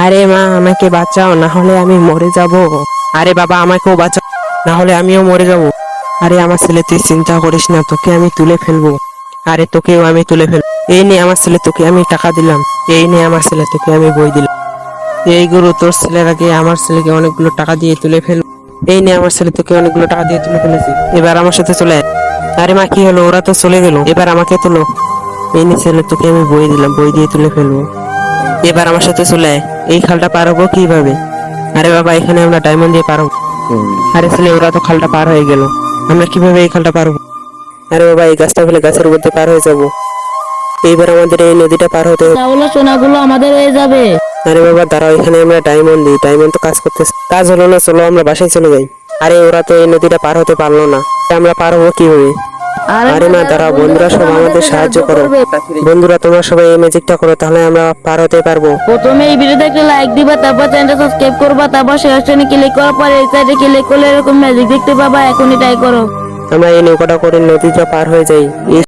আরে মা, আমাকে বাঁচাও, না হলে আমি মরে যাব। আরে বাবা, আমাকেও বাঁচাও, না হলে আমিও মরে যাব। আরে আমার ছেলে, তুই চিন্তা করিস না, তোকে আমি তুলে ফেলবো। আরে তোকেও আমি তুলে ফেলবো। এই নে আমার ছেলে, তোকে আমি টাকা দিলাম। এই নে আমার ছেলে, তোকে আমি বই দিলাম। এই গুরু, তোর ছেলের আগে আমার ছেলেকে অনেকগুলো টাকা দিয়ে তুলে ফেল। এই নে আমার ছেলে, তোকে অনেকগুলো টাকা দিয়ে তুলে ফেলেছি। এবার আমার সাথে চলে আয়। আরে মা, কি হলো? ওরা তো চলে গেল, এবার আমাকে তোলো। এই নে ছেলে, তোকে আমি বই দিলাম, বই দিয়ে তুলে ফেলবো। এবার আমার সাথে চলে আয়। এই খালটা পার হবো কিভাবে? আরে বাবা, এখানে আমরা ডায়মন্ড দিয়ে পার হবো। আরে ছেলে, ওরা তো খালটা পার হয়ে গেল, আমরা কিভাবে এই খালটা পার হবো? আরে বাবা, এই গাছটা ফেলে গাছের মধ্যে পার হয়ে যাবো। এইবার আমাদের এই নদীটা পার হতে হবে। তাহলে সোনাগুলো আমাদের হয়ে যাবে। আরে বাবা দাঁড়াও, এখানে আমরা ডায়মন্ড দিই, ডায়মন্ড তো কাজ করতেছে, কাজ হলো না, চলো আমরা বাসায় চলে যাই। আরে ওরা তো এই নদীটা পার হতে পারলো না, আমরা পার হবো কিভাবে? আরে মা দাঁড়াও, বন্ধুরা সব আমাদের সাহায্য করো। বন্ধুরা তোমরা সবাই এই ম্যাজিকটা করো, তাহলে আমরা পার হতে পারবো। প্রথমে এই ভিডিওতে একটা লাইক দিবা, তারপর চ্যানেলটা সাবস্ক্রাইব করবা, তারপর শেয়ার অপশনে ক্লিক করার পর এই সাইডে ক্লিক করলে এরকম ম্যাজিক দেখতে পাবা। এখনই ট্রাই করো। আমরা এই নৌকাটা করে নদীটা পার হয়ে যাই।